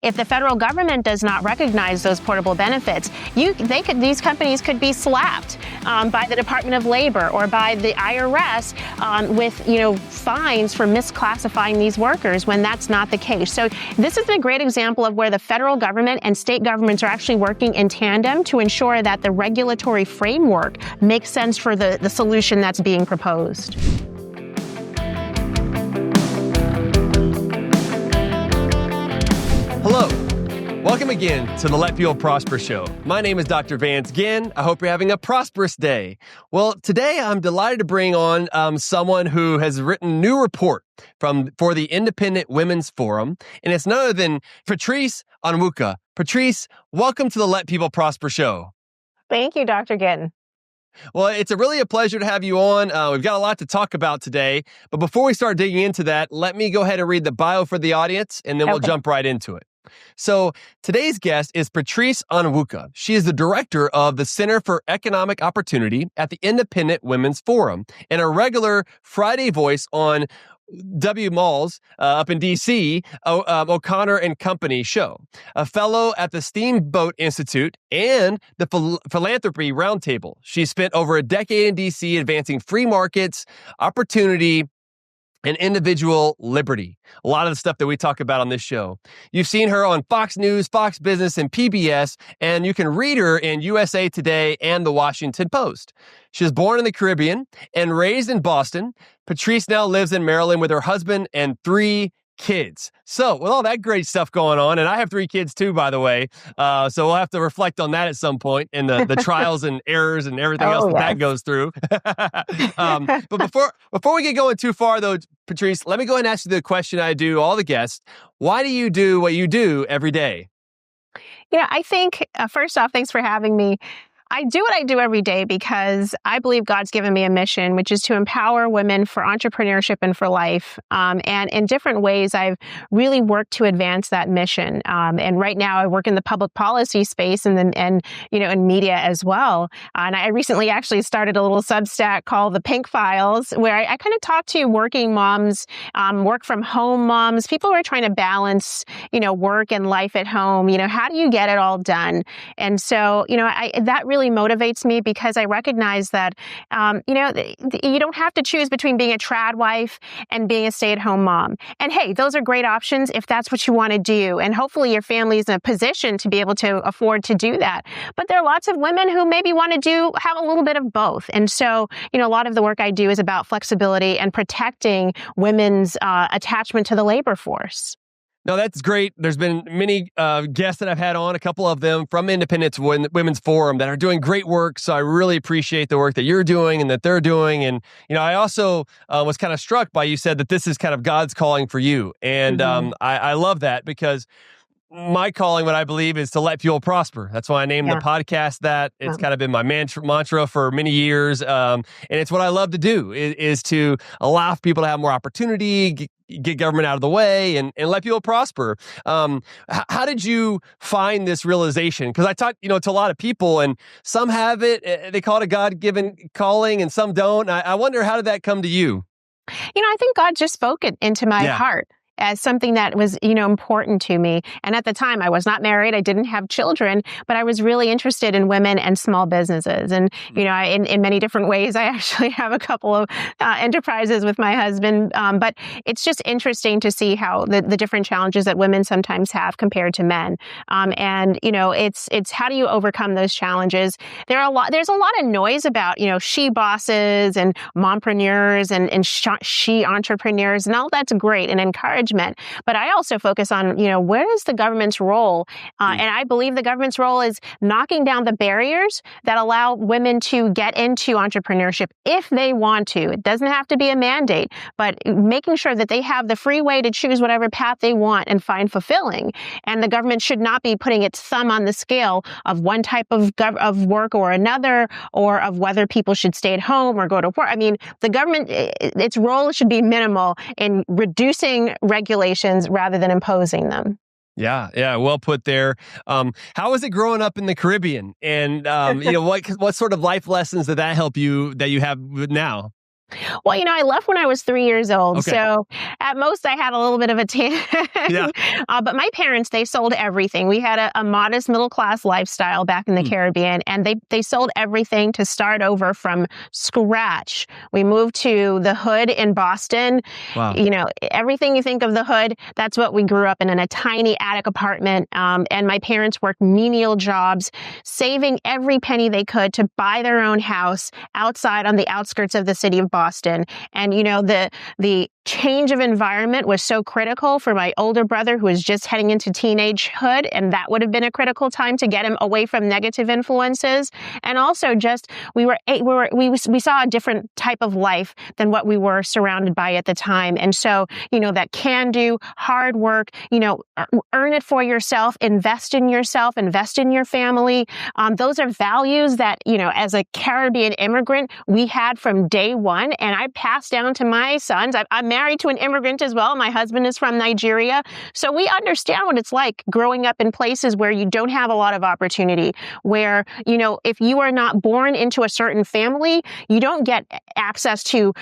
If the federal government does not recognize those portable benefits, these companies could be slapped by the Department of Labor or by the IRS with fines for misclassifying these workers when that's not the case. So this is a great example of where the federal government and state governments are actually working in tandem to ensure that the regulatory framework makes sense for the solution that's being proposed. Hello. Welcome again to the Let People Prosper show. My name is Dr. Vance Ginn. I hope you're having a prosperous day. Well, today I'm delighted to bring on someone who has written a new report for the Independent Women's Forum, and it's none other than Patrice Onwuka. Patrice, welcome to the Let People Prosper show. Thank you, Dr. Ginn. Well, it's really a pleasure to have you on. We've got a lot to talk about today, but before we start digging into that, let me go ahead and read the bio for the audience, and then we'll jump right into it. So today's guest is Patrice Onwuka. She is the director of the Center for Economic Opportunity at the Independent Women's Forum and a regular Friday voice on WMAL's up in D.C., O'Connor and Company show, a fellow at the Steamboat Institute and the Philanthropy Roundtable. She spent over a decade in D.C. advancing free markets, opportunity, and individual liberty. A lot of the stuff that we talk about on this show. You've seen her on Fox News, Fox Business, and PBS, and you can read her in USA Today and The Washington Post. She was born in the Caribbean and raised in Boston. Patrice now lives in Maryland with her husband and 3 kids. So with all that great stuff going on, and I have 3 kids too, by the way, so we'll have to reflect on that at some point and the trials and errors and everything else that goes through. But before we get going too far though, Patrice, let me go ahead and ask you the question I do all the guests. Why do you do what you do every day? I think, first off, thanks for having me. I do what I do every day because I believe God's given me a mission, which is to empower women for entrepreneurship and for life. And in different ways, I've really worked to advance that mission. And right now, I work in the public policy space and in media as well. And I recently actually started a little Substack called The Pink Files, where I kind of talk to working moms, work from home moms, people who are trying to balance, work and life at home. How do you get it all done? And so, that really motivates me because I recognize that, you don't have to choose between being a trad wife and being a stay-at-home mom. And hey, those are great options if that's what you want to do. And hopefully your family is in a position to be able to afford to do that. But there are lots of women who maybe want to have a little bit of both. And so, a lot of the work I do is about flexibility and protecting women's attachment to the labor force. No, that's great. There's been many guests that I've had on, a couple of them from Independent Women's Forum that are doing great work. So I really appreciate the work that you're doing and that they're doing. And, I also was kind of struck by you said that this is kind of God's calling for you. And I love that because my calling, what I believe, is to let people prosper. That's why I named the podcast that. It's kind of been my mantra for many years. And it's what I love to do is to allow people to have more opportunity, get government out of the way and let people prosper. How did you find this realization? Because I talk, to a lot of people and some have it, they call it a God-given calling and some don't. I wonder, how did that come to you? I think God just spoke it into my heart as something that was, important to me. And at the time, I was not married. I didn't have children, but I was really interested in women and small businesses. And, in many different ways, I actually have a couple of enterprises with my husband. But it's just interesting to see how the different challenges that women sometimes have compared to men. It's how do you overcome those challenges? There's a lot of noise about, she bosses and mompreneurs and she entrepreneurs, and all that's great and encouragement. But I also focus on, where is the government's role? And I believe the government's role is knocking down the barriers that allow women to get into entrepreneurship if they want to. It doesn't have to be a mandate, but making sure that they have the free way to choose whatever path they want and find fulfilling. And the government should not be putting its thumb on the scale of one type of work or another, or of whether people should stay at home or go to work. I mean, the government, its role should be minimal in reducing regulations rather than imposing them. Yeah, well put there. How was it growing up in the Caribbean? And what sort of life lessons did that help you that you have now? Well, I left when I was 3 years old. Okay. So at most I had a little bit of a tan. Yeah. But my parents, they sold everything. We had a modest middle class lifestyle back in the Caribbean, and they sold everything to start over from scratch. We moved to the hood in Boston. Wow. Everything you think of the hood, that's what we grew up in a tiny attic apartment. And my parents worked menial jobs, saving every penny they could to buy their own house outside on the outskirts of the city of Boston. And, the change of environment was so critical for my older brother who was just heading into teenagehood. And that would have been a critical time to get him away from negative influences. And also just, we saw a different type of life than what we were surrounded by at the time. And so, that can do hard work, earn it for yourself, invest in your family. Those are values that, as a Caribbean immigrant, we had from day one. And I passed down to my sons. I'm married to an immigrant as well. My husband is from Nigeria. So we understand what it's like growing up in places where you don't have a lot of opportunity, where, if you are not born into a certain family, you don't get access to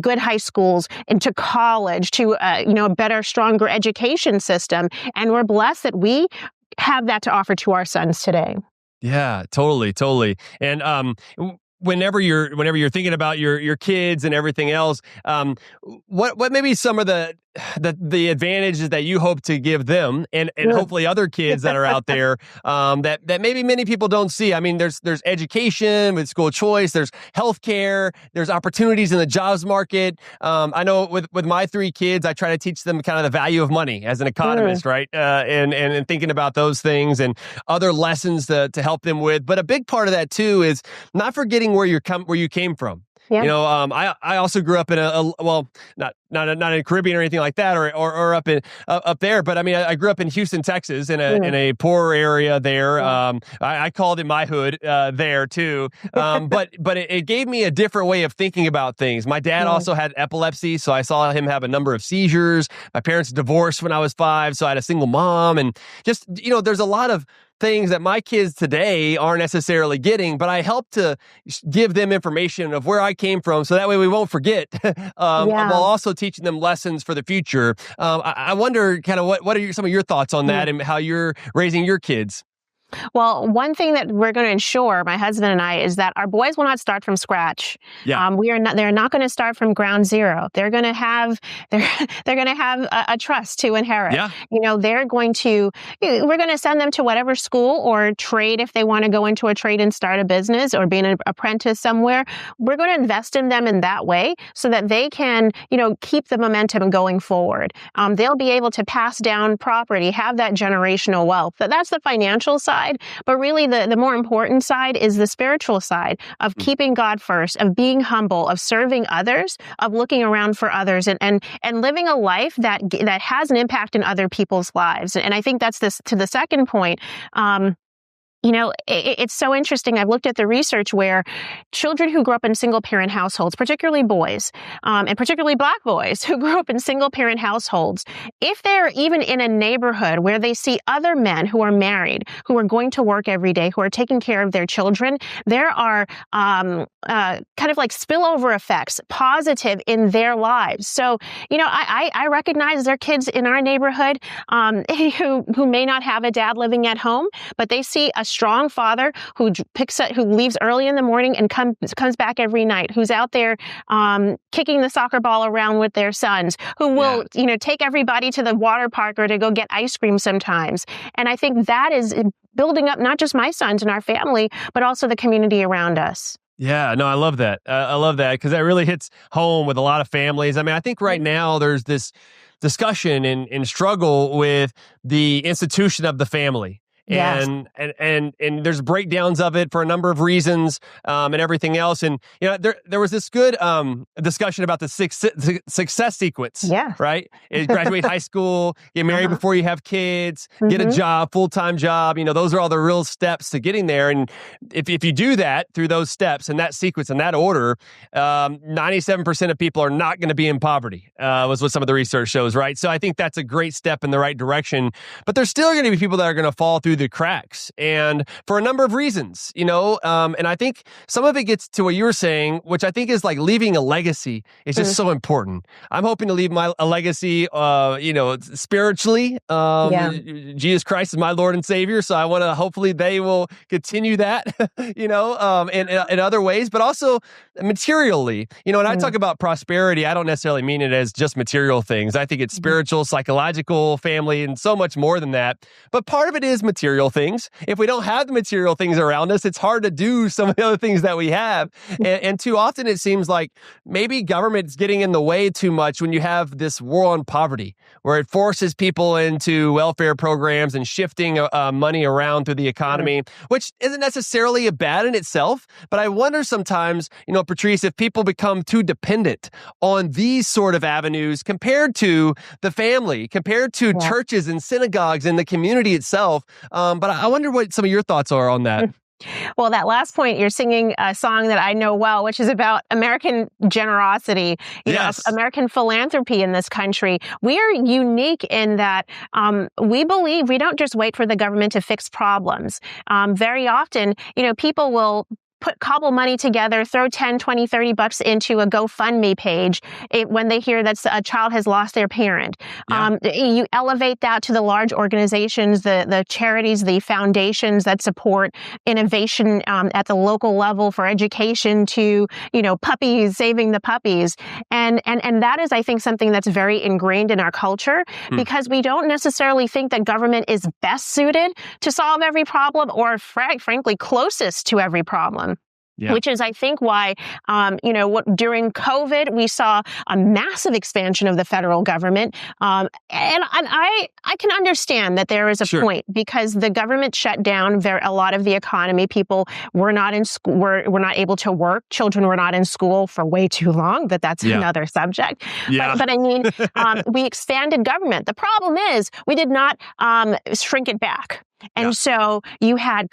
good high schools and to college, to, a better, stronger education system. And we're blessed that we have that to offer to our sons today. Yeah, totally. And whenever you're thinking about your kids and everything else, what maybe some of the advantages that you hope to give them and hopefully other kids that are out there that maybe many people don't see. I mean, there's education with school choice, there's healthcare, there's opportunities in the jobs market. I know with my 3 kids, I try to teach them kind of the value of money as an economist, right? And thinking about those things and other lessons to help them with. But a big part of that too is not forgetting where you came from. Yeah. I also grew up in not in the Caribbean or anything like that, or up there. But I mean, I grew up in Houston, Texas, in a poor area there. I called it my hood there too. But it gave me a different way of thinking about things. My dad also had epilepsy, so I saw him have a number of seizures. My parents divorced when I was 5, so I had a single mom, and just there's a lot of things that my kids today aren't necessarily getting, but I help to give them information of where I came from, so that way we won't forget, while also teaching them lessons for the future. I wonder kind of what are some of your thoughts on that and how you're raising your kids? Well, one thing that we're going to ensure, my husband and I, is that our boys will not start from scratch. Yeah. They're not going to start from ground zero. They're going to have a trust to inherit. Yeah. We're going to send them to whatever school or trade if they want to go into a trade and start a business or be an apprentice somewhere. We're going to invest in them in that way so that they can, keep the momentum going forward. They'll be able to pass down property, have that generational wealth. That's the financial side. But really, the more important side is the spiritual side of keeping God first, of being humble, of serving others, of looking around for others, and living a life that has an impact in other people's lives. And I think that's to the second point. It's so interesting. I've looked at the research where children who grew up in single-parent households, particularly boys, and particularly Black boys who grew up in single-parent households, if they're even in a neighborhood where they see other men who are married, who are going to work every day, who are taking care of their children, there are kind of like spillover effects, positive in their lives. So, I recognize there are kids in our neighborhood who may not have a dad living at home, but they see a strong father who leaves early in the morning and comes back every night, who's out there kicking the soccer ball around with their sons, who will take everybody to the water park or to go get ice cream sometimes. And I think that is building up not just my sons and our family, but also the community around us. Yeah, no, I love that. I love that because that really hits home with a lot of families. I mean, I think right now there's this discussion and struggle with the institution of the family. Yes. And there's breakdowns of it for a number of reasons, and everything else. And there was this good discussion about the success sequence. Yeah. Right. Graduate high school, get married before you have kids, get a job, full-time job. Those are all the real steps to getting there. And if you do that through those steps and that sequence and that order, 97% of people are not going to be in poverty. Was what some of the research shows. Right. So I think that's a great step in the right direction. But there's still going to be people that are going to fall through through the cracks, and for a number of reasons, and I think some of it gets to what you were saying, which I think is like leaving a legacy is just so important. I'm hoping to leave a legacy, spiritually. Jesus Christ is my Lord and Savior, so I want to hopefully they will continue that, in other ways, but also materially, and I talk about prosperity. I don't necessarily mean it as just material things. I think it's spiritual, psychological, family, and so much more than that. But part of it is material things. If we don't have the material things around us, it's hard to do some of the other things that we have. And too often it seems like maybe government's getting in the way too much when you have this war on poverty, where it forces people into welfare programs and shifting money around through the economy, which isn't necessarily a bad in itself. But I wonder sometimes, Patrice, if people become too dependent on these sort of avenues compared to the family, compared to churches and synagogues and the community itself. But I wonder what some of your thoughts are on that. Well, that last point, you're singing a song that I know well, which is about American generosity, American philanthropy in this country. We are unique in that we believe we don't just wait for the government to fix problems. Very often, people will cobble money together, throw 10, 20, 30 bucks into a GoFundMe page when they hear that a child has lost their parent. You elevate that to the large organizations, the charities, the foundations that support innovation at the local level for education to, puppies, saving the puppies. And that is, I think, something that's very ingrained in our culture because we don't necessarily think that government is best suited to solve every problem or frankly, closest to every problem. Yeah. Which is, I think, why, during COVID, we saw a massive expansion of the federal government. And I can understand that there is a point because the government shut down a lot of the economy. People were not in school, were not able to work. Children were not in school for way too long, but that's another subject. Yeah. But I mean, we expanded government. The problem is we did not shrink it back. And so you had,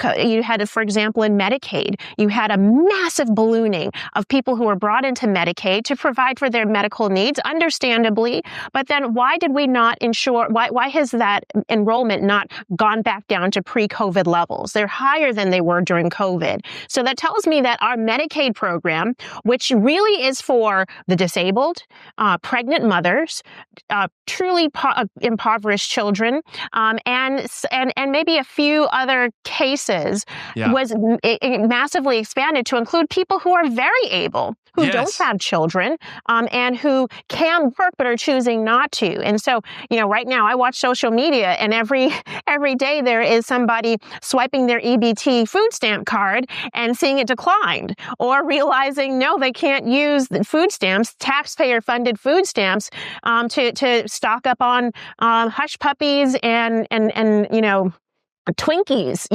for example, in Medicaid, you had a massive ballooning of people who were brought into Medicaid to provide for their medical needs, understandably. But then why did we not ensure, why has that enrollment not gone back down to pre-COVID levels? They're higher than they were during COVID. So that tells me that our Medicaid program, which really is for the disabled, pregnant mothers, truly impoverished children, and maybe a few other cases was massively expanded to include people who are very able, who don't have children, and who can work but are choosing not to. And so, right now I watch social media and every day there is somebody swiping their EBT food stamp card and seeing it declined, or realizing, no, they can't use the food stamps, taxpayer-funded food stamps, to stock up on hush puppies and Twinkies,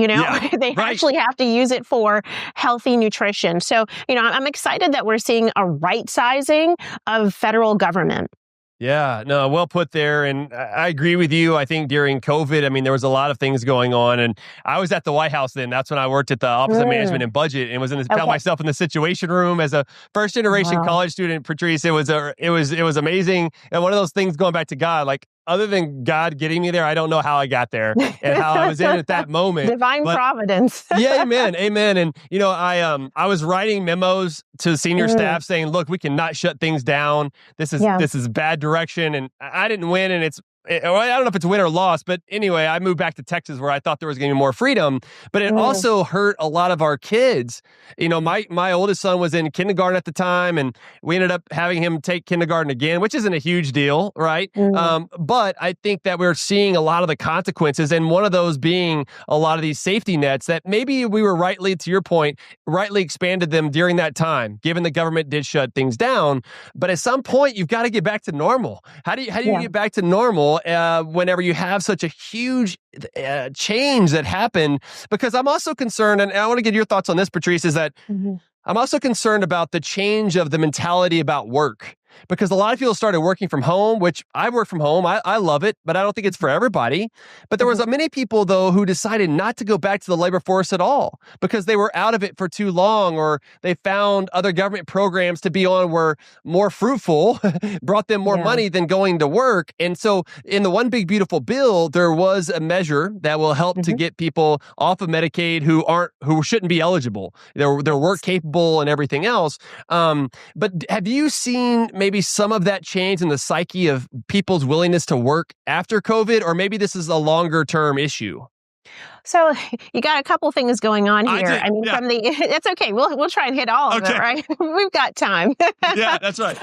they actually have to use it for healthy nutrition. So, I'm excited that we're seeing a right sizing of federal government. Yeah, no, well put there. And I agree with you. I think during COVID, there was a lot of things going on. And I was at the White House then. That's when I worked at the Office of Management and Budget and found myself in the Situation Room as a first generation college student. Patrice, it was amazing. And one of those things going back to God, like, other than God getting me there, I don't know how I got there and how I was in at that moment. Divine providence. Yeah, amen. And, I was writing memos to senior staff saying, look, we cannot shut things down. This is bad direction. And I didn't win. And I don't know if it's win or loss, but anyway, I moved back to Texas where I thought there was going to be more freedom, but it also hurt a lot of our kids. My oldest son was in kindergarten at the time, and we ended up having him take kindergarten again, which isn't a huge deal, right? But I think that we're seeing a lot of the consequences, and one of those being a lot of these safety nets that maybe we were rightly, to your point, rightly expanded them during that time, given the government did shut things down. But at some point, you've got to get back to normal. How do you get back to normal whenever you have such a huge change that happened? Because I'm also concerned, and I want to get your thoughts on this, Patrice, is that I'm also concerned about the change of the mentality about work. because a lot of people started working from home, which I work from home. I love it, but I don't think it's for everybody. But there was many people, though, who decided not to go back to the labor force at all because they were out of it for too long, or they found other government programs to be on were more fruitful, brought them more money than going to work. And so in the One Big Beautiful Bill, there was a measure that will help to get people off of Medicaid who shouldn't be eligible. They're work capable and everything else. But have you seen maybe some of that change in the psyche of people's willingness to work after COVID, or maybe this is a longer term issue? So you got a couple things going on here. I mean, from the it's okay. We'll try and hit all of it, right? We've got time. Yeah, that's right.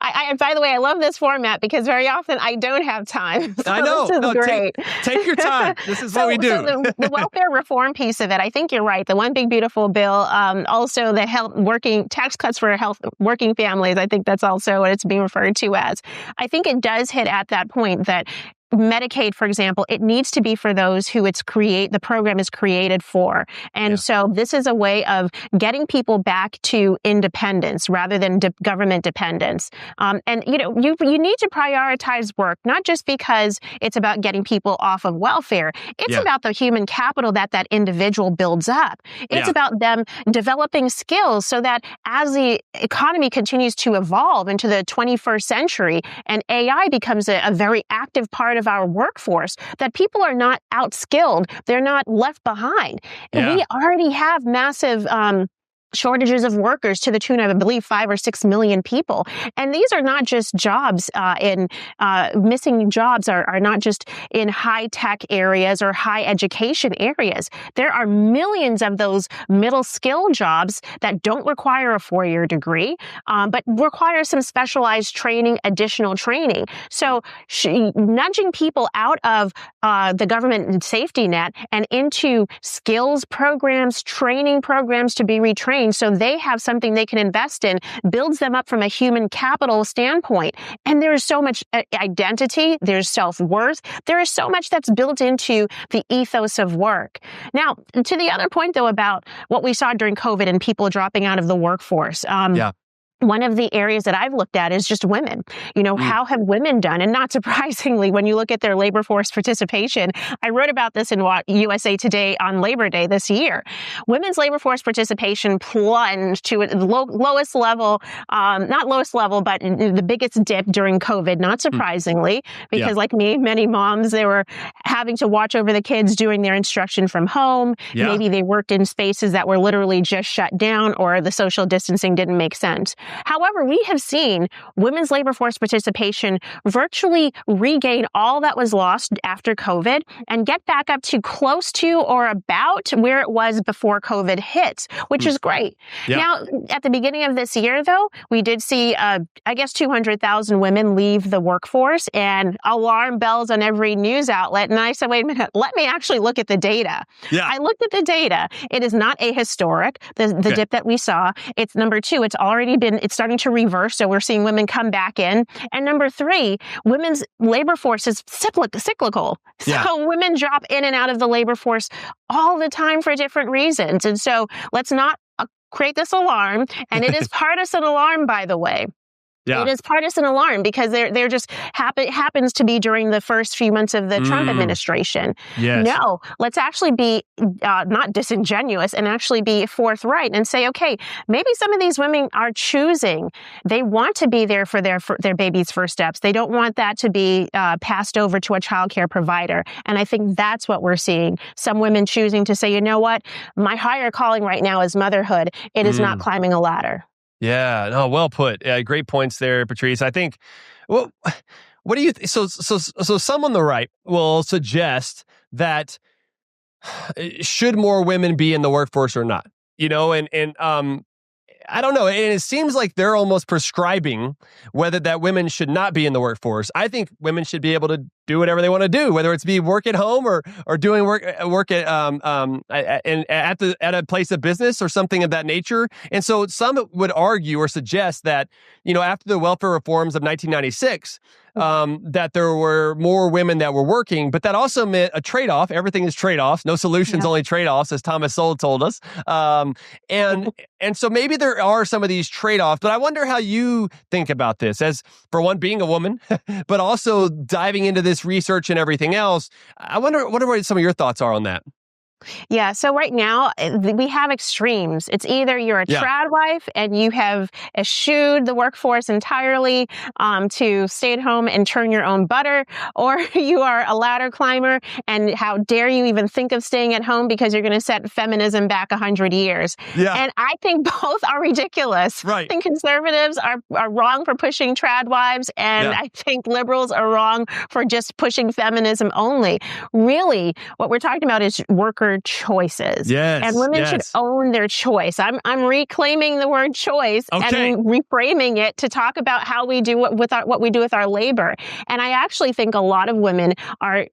I by the way, I love this format because very often I don't have time. So I know. This is great. Take your time. This is what we do. So the welfare reform piece of it, I think you're right. The One Big Beautiful Bill, also the tax cuts for working families. I think that's also what it's being referred to as. I think it does hit at that point that Medicaid, for example, it needs to be for those who the program is created for. And so this is a way of getting people back to independence rather than government dependence. And, you need to prioritize work, not just because it's about getting people off of welfare. It's about the human capital that individual builds up. It's about them developing skills so that as the economy continues to evolve into the 21st century and AI becomes a very active part of our workforce, that people are not outskilled. They're not left behind. Yeah. We already have massive shortages of workers to the tune of, I believe, 5 or 6 million people. And these are not just jobs missing jobs are not just in high-tech areas or high education areas. There are millions of those middle skill jobs that don't require a 4-year degree, but require some specialized training, additional training. So nudging people out of the government safety net and into skills programs, training programs to be retrained, so they have something they can invest in, builds them up from a human capital standpoint. And there is so much identity, there's self-worth, there is so much that's built into the ethos of work. Now, to the other point, though, about what we saw during COVID and people dropping out of the workforce. One of the areas that I've looked at is just women. How have women done? And not surprisingly, when you look at their labor force participation, I wrote about this in USA Today on Labor Day this year. Women's labor force participation plunged to the lowest level, not lowest level, but the biggest dip during COVID, not surprisingly, because like me, many moms, they were having to watch over the kids doing their instruction from home. Maybe they worked in spaces that were literally just shut down, or the social distancing didn't make sense. However, we have seen women's labor force participation virtually regain all that was lost after COVID and get back up to close to or about where it was before COVID hit, which is great. Now, at the beginning of this year, though, we did see, 200,000 women leave the workforce, and alarm bells on every news outlet. And I said, wait a minute, let me actually look at the data. I looked at the data. It is not ahistoric, the dip that we saw. It's number 2, it's starting to reverse, so we're seeing women come back in. And number 3, women's labor force is cyclical. So women drop in and out of the labor force all the time for different reasons. And so let's not create this alarm. And it is partisan alarm, by the way. It is partisan alarm because they're just happens to be during the first few months of the Trump administration. No, let's actually be not disingenuous and actually be forthright and say, okay, maybe some of these women are choosing. They want to be there for their baby's first steps. They don't want that to be passed over to a childcare provider. And I think that's what we're seeing. Some women choosing to say, you know what, my higher calling right now is motherhood. It is not climbing a ladder. Yeah, no, well put. Great points there, Patrice. I think, well, what do you so some on the right will suggest that should more women be in the workforce or not? And I don't know. And it seems like they're almost prescribing whether that women should not be in the workforce. I think women should be able to do whatever they want to do, whether it's be work at home or doing work at a place of business or something of that nature. And so some would argue or suggest that, after the welfare reforms of 1996, that there were more women that were working, but that also meant a trade-off. Everything is trade-offs. No solutions, only trade-offs, as Thomas Sowell told us. And so maybe there are some of these trade-offs, but I wonder how you think about this as, for one, being a woman, but also diving into this research and everything else. I wonder what some of your thoughts are on that. Yeah. So right now we have extremes. It's either you're a trad wife and you have eschewed the workforce entirely to stay at home and churn your own butter, or you are a ladder climber and how dare you even think of staying at home because you're going to set feminism back 100 years. Yeah. And I think both are ridiculous. Right. I think conservatives are wrong for pushing trad wives, and I think liberals are wrong for just pushing feminism only. Really, what we're talking about is worker choices. Yes, and women should own their choice. I'm reclaiming the word choice and reframing it to talk about how we do what we do with our labor. And I actually think a lot of women are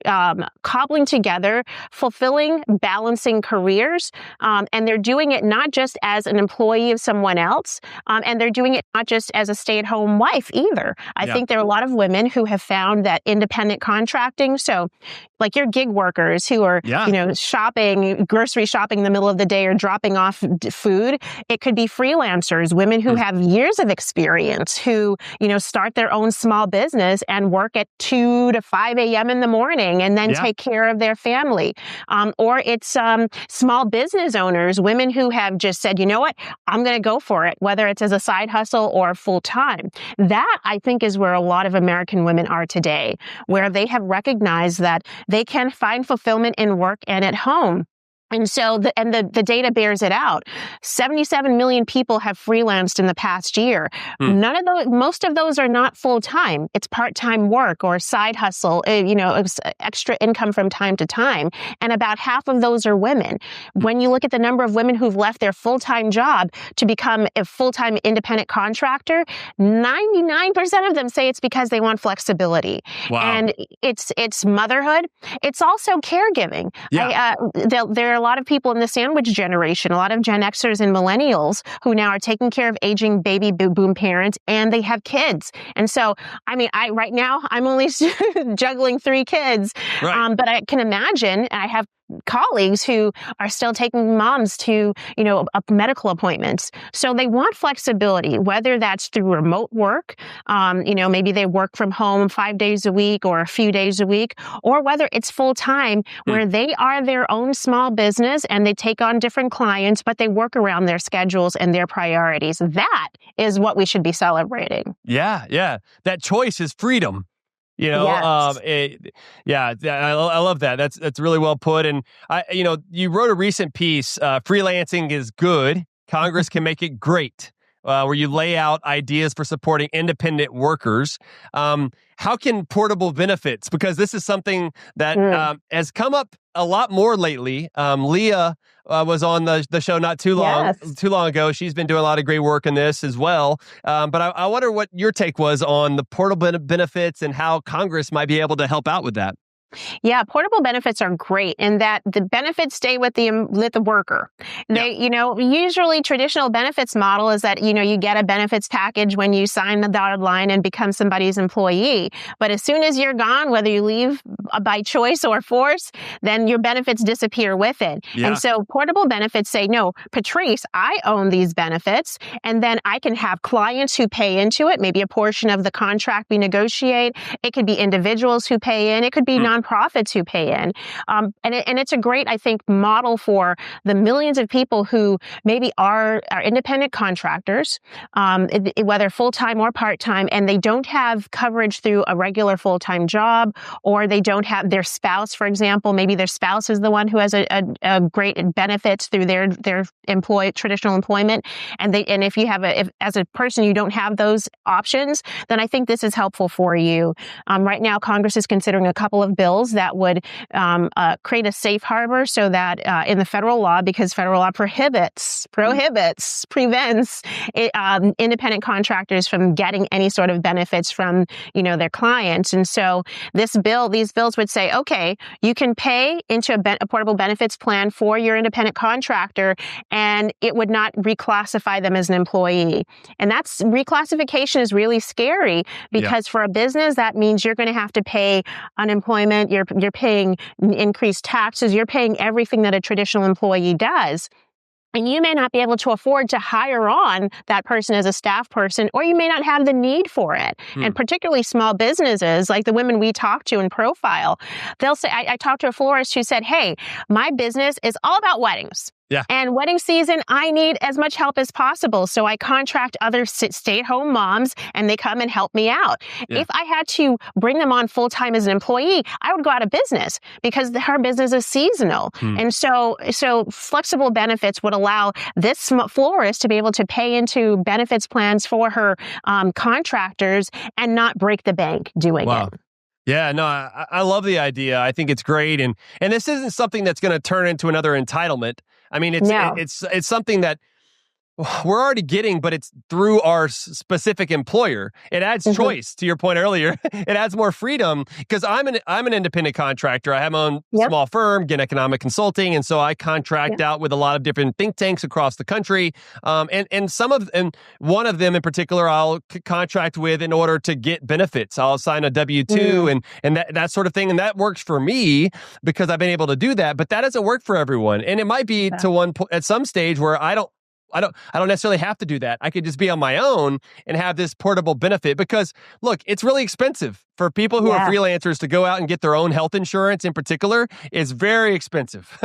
cobbling together, fulfilling, balancing careers, and they're doing it not just as an employee of someone else, and they're doing it not just as a stay-at-home wife either. I think there are a lot of women who have found that independent contracting, so like your gig workers who are, grocery shopping in the middle of the day or dropping off food. It could be freelancers, women who have years of experience, who, start their own small business and work at 2 to 5 a.m. in the morning and then take care of their family. Or it's small business owners, women who have just said, you know what, I'm going to go for it, whether it's as a side hustle or full time. That, I think, is where a lot of American women are today, where they have recognized that they can find fulfillment in work and at home. And so the data bears it out. 77 million people have freelanced in the past year. Most of those are not full time. It's part-time work or side hustle, extra income from time to time. And about half of those are women. When you look at the number of women who've left their full-time job to become a full-time independent contractor, 99% of them say it's because they want flexibility. Wow. And it's motherhood. It's also caregiving. Yeah. There are a lot of people in the sandwich generation, a lot of Gen Xers and millennials who now are taking care of aging baby boom parents, and they have kids. And so, right now I'm only juggling 3 kids, but I can imagine, and I have colleagues who are still taking moms to, medical appointments. So they want flexibility, whether that's through remote work, maybe they work from home 5 days a week or a few days a week, or whether it's full time where they are their own small business and they take on different clients, but they work around their schedules and their priorities. That is what we should be celebrating. Yeah. That choice is freedom. I love that. That's really well put. And you wrote a recent piece, Freelancing is Good. Congress can make it great, where you lay out ideas for supporting independent workers. How can portable benefits, because this is something that has come up a lot more lately. Leah was on the show not too long ago. She's been doing a lot of great work in this as well. But I wonder what your take was on the portable benefits and how Congress might be able to help out with that. Yeah, portable benefits are great in that the benefits stay with the worker. They, usually traditional benefits model is that, you get a benefits package when you sign the dotted line and become somebody's employee. But as soon as you're gone, whether you leave by choice or force, then your benefits disappear with it. Yeah. And so portable benefits say, no, Patrice, I own these benefits. And then I can have clients who pay into it, maybe a portion of the contract we negotiate. It could be individuals who pay in. It could be nonprofits who pay in. And it's a great, I think, model for the millions of people who maybe are independent contractors, whether full-time or part-time, and they don't have coverage through a regular full-time job, or they don't have their spouse, for example. Maybe their spouse is the one who has a great benefits through their traditional employment. And if as a person you don't have those options, then I think this is helpful for you. Right now, Congress is considering a couple of bills bills that would create a safe harbor so that in the federal law, because federal law prevents independent contractors from getting any sort of benefits from, their clients. And so these bills would say, okay, you can pay into a portable benefits plan for your independent contractor, and it would not reclassify them as an employee. And that's reclassification is really scary because for a business, that means you're going to have to pay unemployment, you're paying increased taxes, you're paying everything that a traditional employee does. And you may not be able to afford to hire on that person as a staff person, or you may not have the need for it. And particularly small businesses, like the women we talk to and profile, they'll say, I talked to a florist who said, hey, my business is all about weddings. Yeah. And wedding season, I need as much help as possible. So I contract other stay-at-home moms and they come and help me out. Yeah. If I had to bring them on full-time as an employee, I would go out of business because her business is seasonal. And so flexible benefits would allow this florist to be able to pay into benefits plans for her contractors and not break the bank doing it. Yeah, no, I love the idea. I think it's great. And this isn't something that's going to turn into another entitlement. I mean, it's something that we're already getting, but it's through our specific employer. It adds choice, to your point earlier. It adds more freedom because I'm an independent contractor. I have my own small firm, Ginn Economic Consulting, and so I contract out with a lot of different think tanks across the country. And one of them in particular, I'll contract with in order to get benefits. I'll sign a W-2 and that sort of thing, and that works for me because I've been able to do that. But that doesn't work for everyone, and it might be to one at some stage where I don't necessarily have to do that. I could just be on my own and have this portable benefit because, look, it's really expensive for people who are freelancers to go out and get their own health insurance in particular. It's very expensive.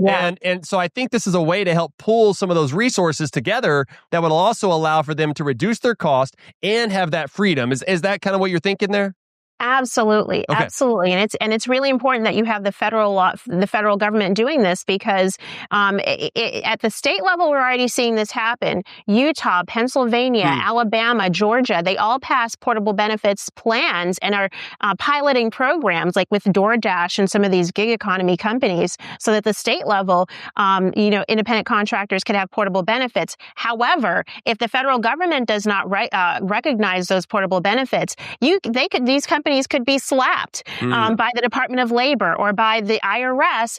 And so I think this is a way to help pool some of those resources together that will also allow for them to reduce their cost and have that freedom. Is that kind of what you're thinking there? Absolutely. Okay. Absolutely. And it's really important that you have the federal government doing this because at the state level, we're already seeing this happen. Utah, Pennsylvania, Alabama, Georgia, they all pass portable benefits plans and are piloting programs like with DoorDash and some of these gig economy companies so that the state level, independent contractors can have portable benefits. However, if the federal government does not recognize those portable benefits, these companies could be slapped by the Department of Labor or by the IRS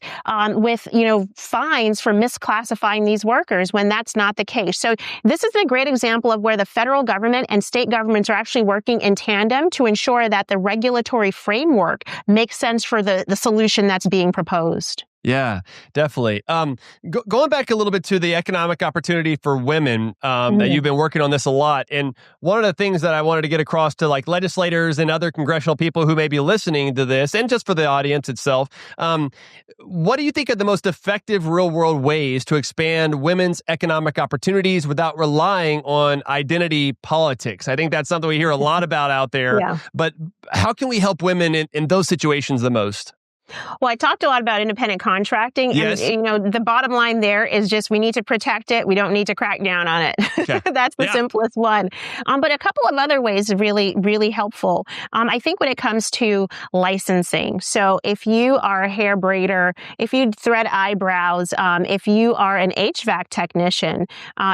with fines for misclassifying these workers when that's not the case. So this is a great example of where the federal government and state governments are actually working in tandem to ensure that the regulatory framework makes sense for the solution that's being proposed. Yeah, definitely. Going back a little bit to the economic opportunity for women, that you've been working on this a lot. And one of the things that I wanted to get across to like legislators and other congressional people who may be listening to this, and just for the audience itself, what do you think are the most effective real world ways to expand women's economic opportunities without relying on identity politics? I think that's something we hear a lot about out there, but how can we help women in those situations the most? Well, I talked a lot about independent contracting, and the bottom line there is just we need to protect it. We don't need to crack down on it. Okay. That's the simplest one. But a couple of other ways are really, really helpful. I think when it comes to licensing, so if you are a hair braider, if you thread eyebrows, if you are an HVAC technician,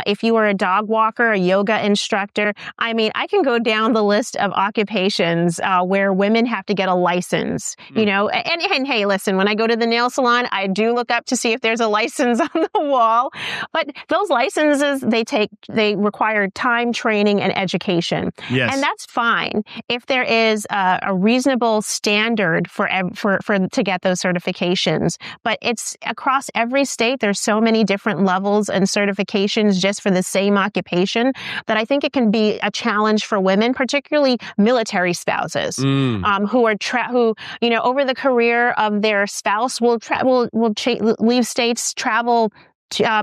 if you are a dog walker, a yoga instructor, I mean, I can go down the list of occupations where women have to get a license, and hey, listen, when I go to the nail salon, I do look up to see if there's a license on the wall. But those licenses, they require time, training, and education. Yes. And that's fine if there is a reasonable standard to get those certifications. But it's across every state, there's so many different levels and certifications just for the same occupation that I think it can be a challenge for women, particularly military spouses, who over the career of their spouse will leave states, travel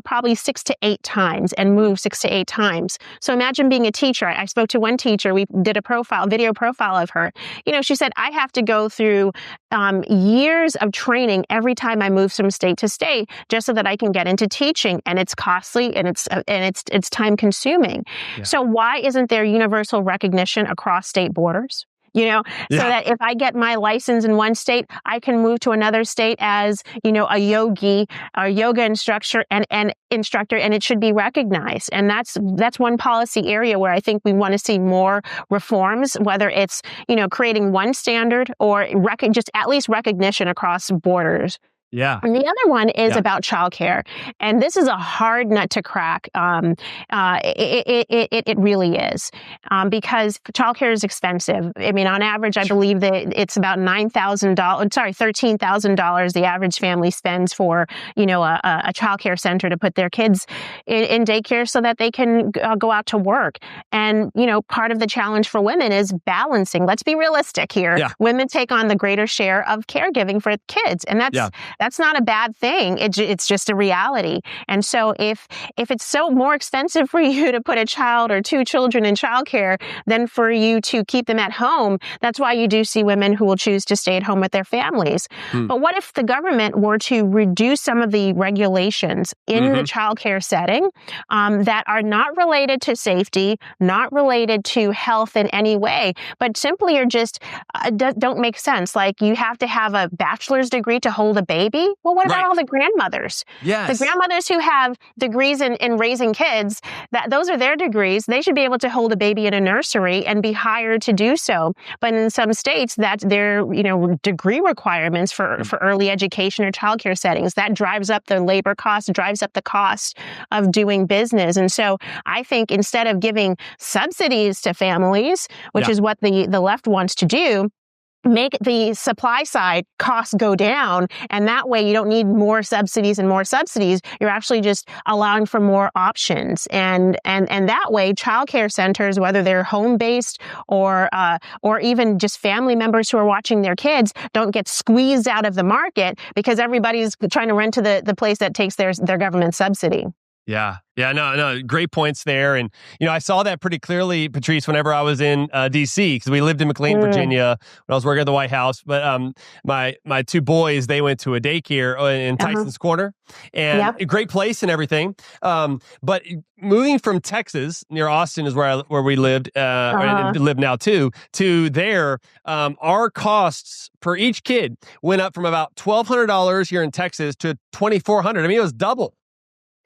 probably 6 to 8 times and move 6 to 8 times. So imagine being a teacher. I spoke to one teacher. We did a video profile of her. She said, I have to go through years of training every time I move from state to state just so that I can get into teaching. And it's costly and it's time consuming. Yeah. So why isn't there universal recognition across state borders? so that if I get my license in one state, I can move to another state as, a yogi or yoga instructor and it should be recognized. And that's one policy area where I think we want to see more reforms, whether it's, creating one standard or just at least recognition across borders. Yeah. And the other one is about childcare. And this is a hard nut to crack. It really is. Because childcare is expensive. I mean, on average, I believe that it's about $13,000 the average family spends for, a childcare center to put their kids in daycare so that they can go out to work. And, part of the challenge for women is balancing. Let's be realistic here. Yeah. Women take on the greater share of caregiving for kids. And that's not a bad thing. It's just a reality. And so if it's so more expensive for you to put a child or two children in childcare than for you to keep them at home, that's why you do see women who will choose to stay at home with their families. But what if the government were to reduce some of the regulations in the childcare setting that are not related to safety, not related to health in any way, but simply are just don't make sense? Like you have to have a bachelor's degree to hold a baby. Well, what about all the grandmothers? Yes. The grandmothers who have degrees in raising kids, those are their degrees. They should be able to hold a baby in a nursery and be hired to do so. But in some states, that's their degree requirements for early education or childcare settings. That drives up the labor cost, drives up the cost of doing business. And so I think instead of giving subsidies to families, which is what the left wants to do, make the supply side costs go down. And that way you don't need more subsidies and more subsidies. You're actually just allowing for more options. And that way childcare centers, whether they're home-based or even just family members who are watching their kids, don't get squeezed out of the market because everybody's trying to rent to the place that takes their government subsidy. Yeah. Yeah, no, great points there. And, I saw that pretty clearly, Patrice, whenever I was in D.C., because we lived in McLean, Virginia, when I was working at the White House. But my two boys, they went to a daycare in Tyson's Corner, and a great place and everything. But moving from Texas, near Austin is where we lived, and live now too, to there, our costs per each kid went up from about $1,200 here in Texas to $2,400. I mean, it was double.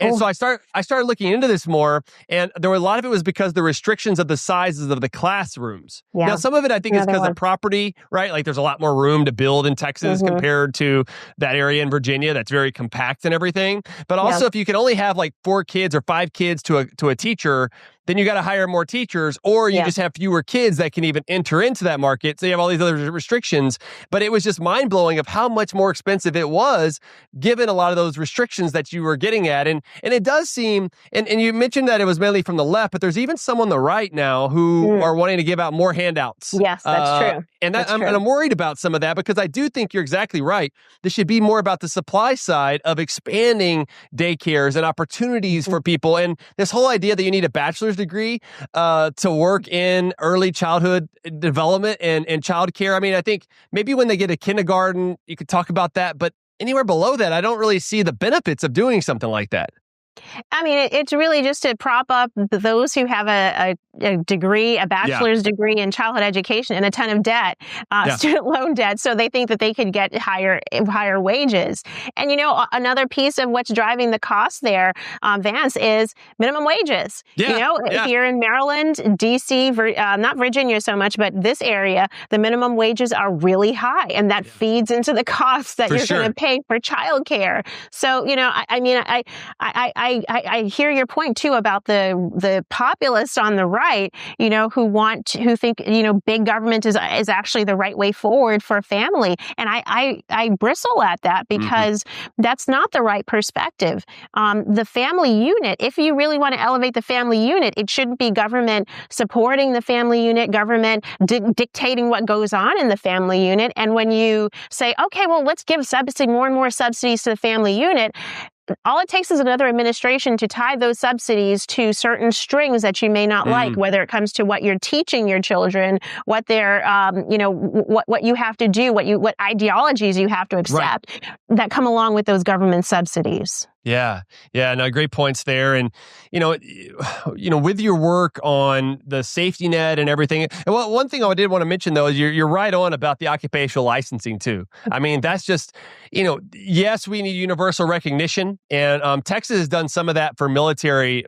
And so I started looking into this more, and there were a lot of it was because the restrictions of the sizes of the classrooms. Yeah. Now, some of it I think is because of property, right? Like there's a lot more room to build in Texas compared to that area in Virginia that's very compact and everything. But also if you can only have like 4 kids or 5 kids to a teacher, then you got to hire more teachers, or you just have fewer kids that can even enter into that market. So you have all these other restrictions. But it was just mind-blowing of how much more expensive it was given a lot of those restrictions that you were getting at. And it does seem, and you mentioned that it was mainly from the left, but there's even some on the right now who are wanting to give out more handouts. Yes, that's true. And I'm worried about some of that because I do think you're exactly right. This should be more about the supply side of expanding daycares and opportunities for people. And this whole idea that you need a bachelor's degree to work in early childhood development and childcare. I mean, I think maybe when they get to kindergarten, you could talk about that. But anywhere below that, I don't really see the benefits of doing something like that. I mean, it's really just to prop up those who have a degree, a bachelor's degree in childhood education and a ton of debt, student loan debt. So they think that they could get higher wages. And, another piece of what's driving the cost there, Vance, is minimum wages. Yeah. If you're in Maryland, D.C., not Virginia so much, but this area, the minimum wages are really high. And that feeds into the costs that you're going to pay for childcare. So, I hear your point too about the populists on the right, who think, big government is actually the right way forward for a family. And I bristle at that because that's not the right perspective. The family unit, if you really want to elevate the family unit, it shouldn't be government supporting the family unit, government dictating what goes on in the family unit. And when you say, okay, well, let's give more and more subsidies to the family unit, all it takes is another administration to tie those subsidies to certain strings that you may not like, whether it comes to what you're teaching your children, what they're, what you have to do, what ideologies you have to accept that come along with those government subsidies. Yeah. Yeah. No, great points there. And, with your work on the safety net and everything. And one thing I did want to mention, though, is you're right on about the occupational licensing, too. I mean, that's just, yes, we need universal recognition. And Texas has done some of that for military.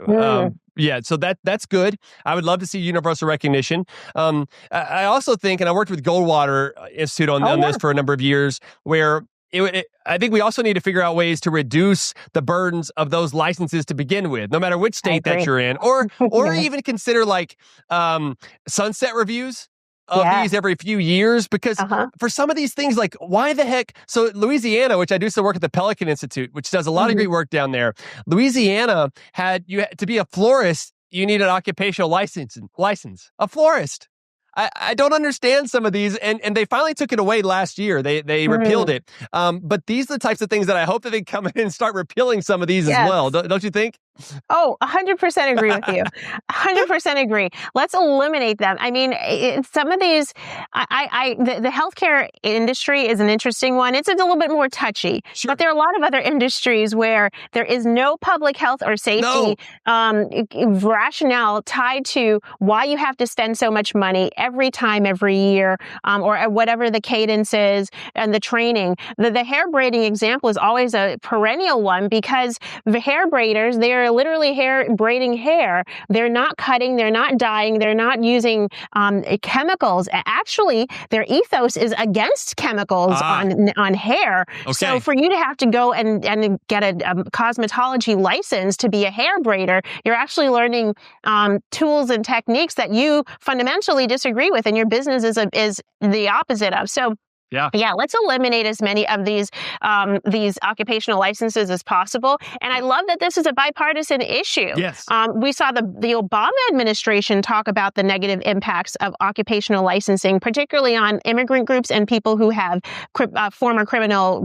Yeah, so that's good. I would love to see universal recognition. I also think, and I worked with Goldwater Institute on this for a number of years, where I think we also need to figure out ways to reduce the burdens of those licenses to begin with, no matter which state that you're in, or even consider like sunset reviews of these every few years, because for some of these things, like why the heck? So Louisiana, which I do still work at the Pelican Institute, which does a lot of great work down there. Louisiana to be a florist, you need an occupational license. A florist. I don't understand some of these, and they finally took it away last year. They repealed it. But these are the types of things that I hope that they come in and start repealing some of these as well. Don't you think? Oh, 100% agree with you. 100% agree. Let's eliminate them. I mean, some of these, the healthcare industry is an interesting one. It's a little bit more touchy, but there are a lot of other industries where there is no public health or safety rationale tied to why you have to spend so much money every time, every year, or whatever the cadence is and the training. The hair braiding example is always a perennial one, because the hair braiders, they're literally braiding hair. They're not cutting, they're not dyeing, they're not using chemicals. Actually, their ethos is against chemicals on hair. Okay. So for you to have to go and get a cosmetology license to be a hair braider, you're actually learning tools and techniques that you fundamentally disagree with, and your business is the opposite of. So let's eliminate as many of these occupational licenses as possible. And I love that this is a bipartisan issue. Yes. We saw the Obama administration talk about the negative impacts of occupational licensing, particularly on immigrant groups and people who have former criminal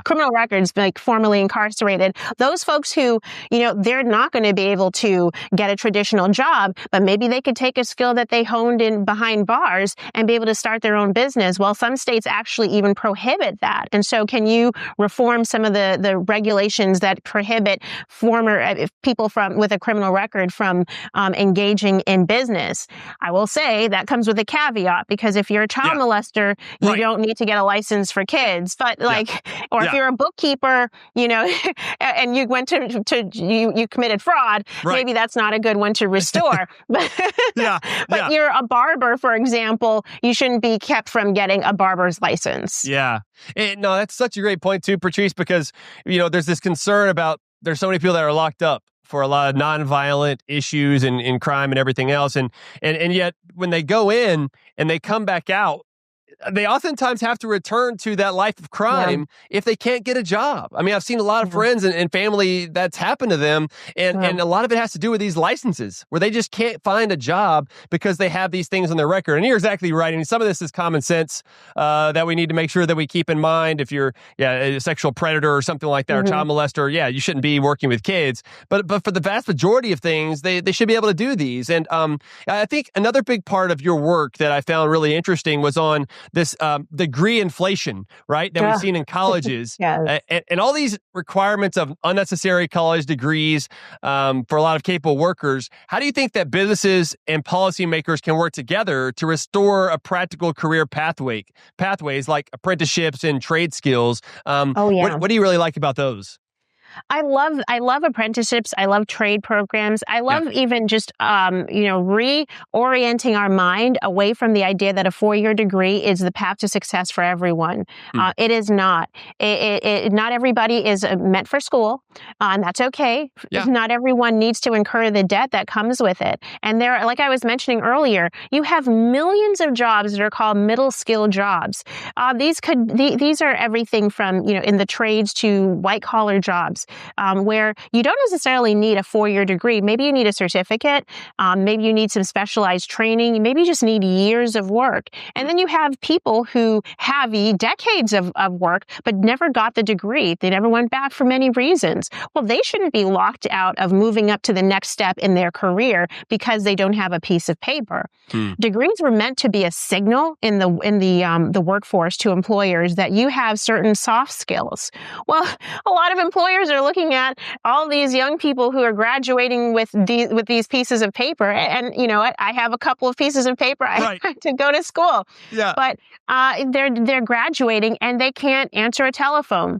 criminal records, like formerly incarcerated. Those folks who, they're not going to be able to get a traditional job, but maybe they could take a skill that they honed in behind bars and be able to start their own business. Well, some states actually even prohibit that. And so can you reform some of the regulations that prohibit former people with a criminal record from engaging in business? I will say that comes with a caveat, because if you're a child molester, you don't need to get a license for kids. But if you're a bookkeeper, and you went you committed fraud, maybe that's not a good one to restore. But you're a barber, for example, you shouldn't be kept from getting a barber's license. Yeah. No, that's such a great point too, Patrice, because, there's this concern about there's so many people that are locked up for a lot of nonviolent issues and crime and everything else. And yet when they go in and they come back out, they oftentimes have to return to that life of crime if they can't get a job. I mean, I've seen a lot of friends and family that's happened to them, and a lot of it has to do with these licenses, where they just can't find a job because they have these things on their record. And you're exactly right. I mean, some of this is common sense that we need to make sure that we keep in mind. If you're a sexual predator or something like that, or child molester, you shouldn't be working with kids. But for the vast majority of things, they should be able to do these. And I think another big part of your work that I found really interesting was on this degree inflation, right, that we've seen in colleges, and all these requirements of unnecessary college degrees for a lot of capable workers. How do you think that businesses and policymakers can work together to restore a practical career pathways like apprenticeships and trade skills? What do you really like about those? I love apprenticeships. I love trade programs. I love even just, reorienting our mind away from the idea that a 4-year degree is the path to success for everyone. It is not. Not everybody is meant for school, and that's okay. Not everyone needs to incur the debt that comes with it. And there, like I was mentioning earlier, you have millions of jobs that are called middle skill jobs. These are everything from, in the trades to white collar jobs. Where you don't necessarily need a 4-year degree. Maybe you need a certificate. Maybe you need some specialized training. Maybe you just need years of work. And then you have people who have decades of work, but never got the degree. They never went back for many reasons. Well, they shouldn't be locked out of moving up to the next step in their career because they don't have a piece of paper. Degrees were meant to be a signal in the workforce to employers that you have certain soft skills. Well, a lot of employers are looking at all these young people who are graduating with these pieces of paper. And you know what? I have a couple of pieces of paper. I had to go to school. Yeah. But they're graduating and they can't answer a telephone.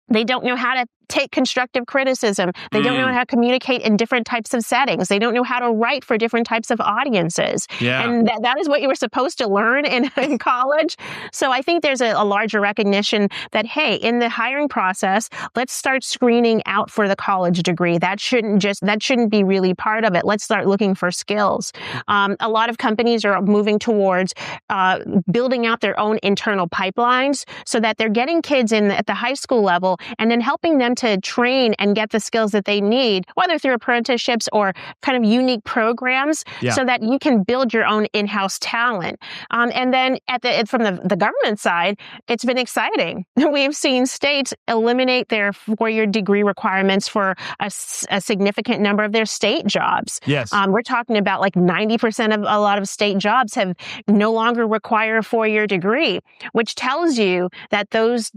They don't know how to take constructive criticism. They don't know how to communicate in different types of settings. They don't know how to write for different types of audiences. Yeah. And that is what you were supposed to learn in college. So I think there's a larger recognition that, hey, in the hiring process, let's start screening out for the college degree. That shouldn't be really part of it. Let's start looking for skills. A lot of companies are moving towards building out their own internal pipelines so that they're getting kids in at the high school level and then helping them to train and get the skills that they need, whether through apprenticeships or kind of unique programs, so that you can build your own in-house talent. And then from the government side, it's been exciting. We've seen states eliminate their four-year degree requirements for a significant number of their state jobs. Yes. We're talking about like 90% of a lot of state jobs have no longer require a four-year degree, which tells you that those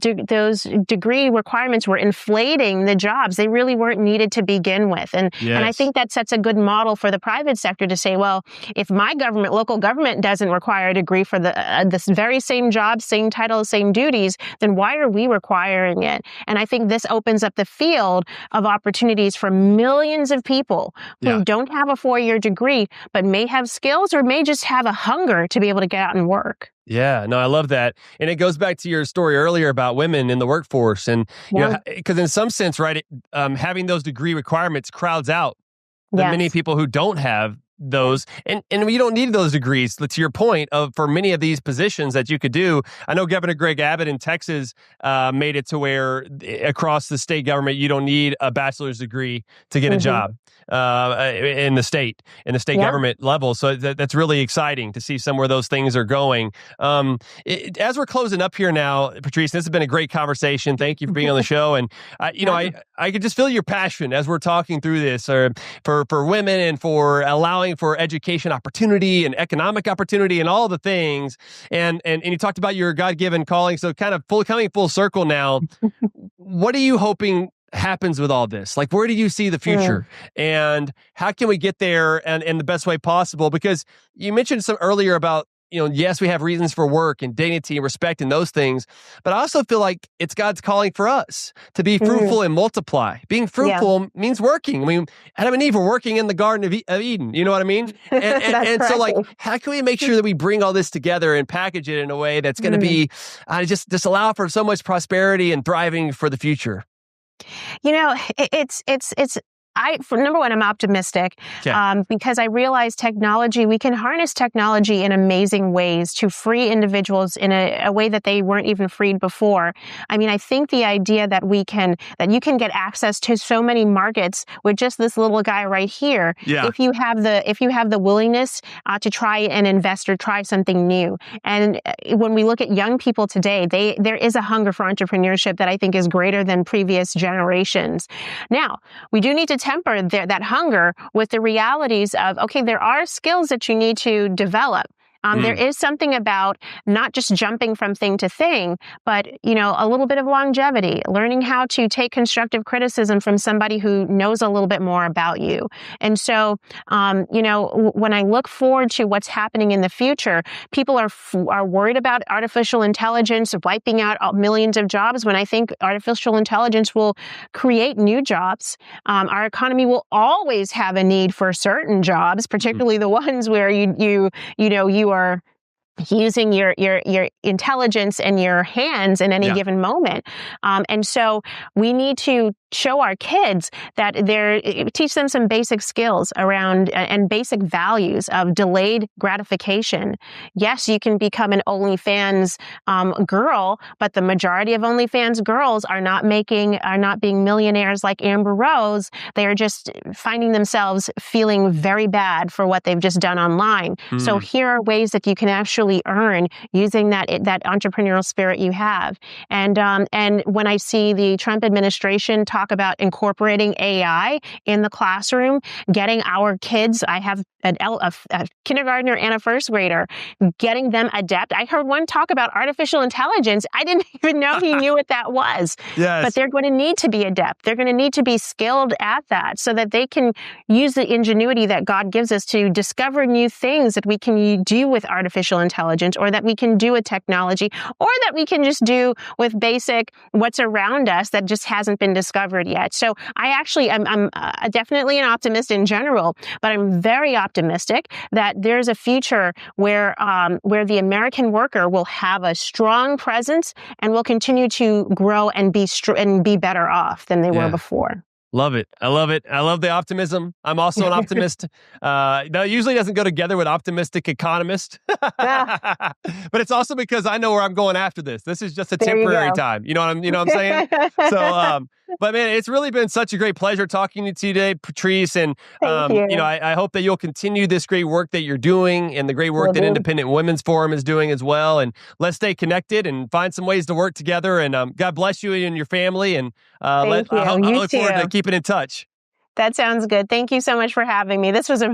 degree requirements were inflating the jobs. They really weren't needed to begin with. And I think that sets a good model for the private sector to say, well, if my government, local government doesn't require a degree for this very same job, same title, same duties, then why are we requiring it? And I think this opens up the field of opportunities for millions of people who don't have a four-year degree, but may have skills or may just have a hunger to be able to get out and work. Yeah, no, I love that. And it goes back to your story earlier about women in the workforce. And, you know, because in some sense, right, having those degree requirements crowds out the many people who don't have those. And you don't need those degrees, to your point, for many of these positions that you could do. I know Governor Greg Abbott in Texas made it to where across the state government, you don't need a bachelor's degree to get a job in the state government level. So that's really exciting to see somewhere those things are going. As we're closing up here now, Patrice, this has been a great conversation. Thank you for being on the show. And I could just feel your passion as we're talking through this for women and for allowing for education opportunity and economic opportunity and all the things. And you talked about your God-given calling. So kind of coming full circle now, what are you hoping happens with all this? Like, where do you see the future? And how can we get there and in the best way possible? Because you mentioned some earlier about, yes, we have reasons for work and dignity and respect and those things, but I also feel like it's God's calling for us to be fruitful and multiply. Being fruitful means working. I mean, Adam and Eve were working in the Garden of Eden. You know what I mean? And so, like, how can we make sure that we bring all this together and package it in a way that's going to be just allow for so much prosperity and thriving for the future? For number one, I'm optimistic because I realize we can harness technology in amazing ways to free individuals in a way that they weren't even freed before. I mean, I think the idea that you can get access to so many markets with just this little guy right here, if you have the willingness to try and invest or try something new. And when we look at young people today, there is a hunger for entrepreneurship that I think is greater than previous generations. Now, we do need to temper that hunger with the realities of, okay, there are skills that you need to develop. There is something about not just jumping from thing to thing, but, a little bit of longevity, learning how to take constructive criticism from somebody who knows a little bit more about you. And so, when I look forward to what's happening in the future, people are worried about artificial intelligence wiping out millions of jobs, when I think artificial intelligence will create new jobs. Our economy will always have a need for certain jobs, particularly the ones where you are using your intelligence and your hands in any given moment. And so we need to show our kids that teach them some basic skills around and basic values of delayed gratification. Yes, you can become an OnlyFans girl, but the majority of OnlyFans girls are not being millionaires like Amber Rose. They are just finding themselves feeling very bad for what they've just done online. So here are ways that you can actually earn using that entrepreneurial spirit you have. And when I see the Trump administration talk talk about incorporating AI in the classroom, getting our kids, I have a kindergartner and a first grader, getting them adept. I heard one talk about artificial intelligence. I didn't even know he knew what that was. Yes. But they're going to need to be adept. They're going to need to be skilled at that so that they can use the ingenuity that God gives us to discover new things that we can do with artificial intelligence, or that we can do with technology, or that we can just do with basic what's around us that just hasn't been discovered yet. So I'm definitely an optimist in general, but I'm very optimistic that there's a future where the American worker will have a strong presence and will continue to grow and be better off than they were before. Love it. I love it. I love the optimism. I'm also an optimist. That usually doesn't go together with optimistic economist. But it's also because I know where I'm going after this. This is just a temporary time. You know what I'm saying? So, but man, it's really been such a great pleasure talking to you today, Patrice. And, I hope that you'll continue this great work that you're doing and the great work that Independent Women's Forum is doing as well. And let's stay connected and find some ways to work together. And God bless you and your family. And I look forward to keeping in touch. That sounds good. Thank you so much for having me. This was a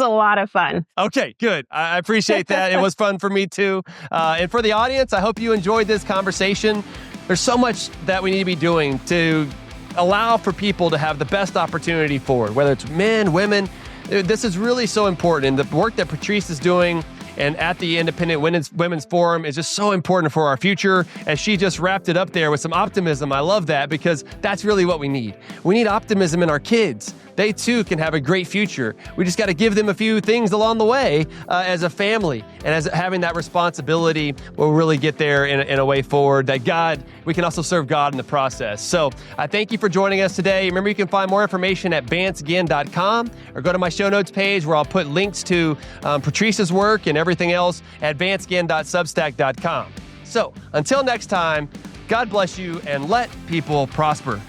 lot of fun. Okay, good. I appreciate that. It was fun for me too. And for the audience, I hope you enjoyed this conversation. There's so much that we need to be doing to allow for people to have the best opportunity forward, whether it's men, women. This is really so important. And the work that Patrice is doing and at the Independent Women's Forum is just so important for our future. As she just wrapped it up there with some optimism, I love that, because that's really what we need. We need optimism in our kids. They too can have a great future. We just got to give them a few things along the way as a family, and as having that responsibility will really get there in a way forward that we can also serve God in the process. So I thank you for joining us today. Remember, you can find more information at vanceginn.com, or go to my show notes page where I'll put links to Patrice's work and everything else at vanceginn.substack.com. So until next time, God bless you and let people prosper.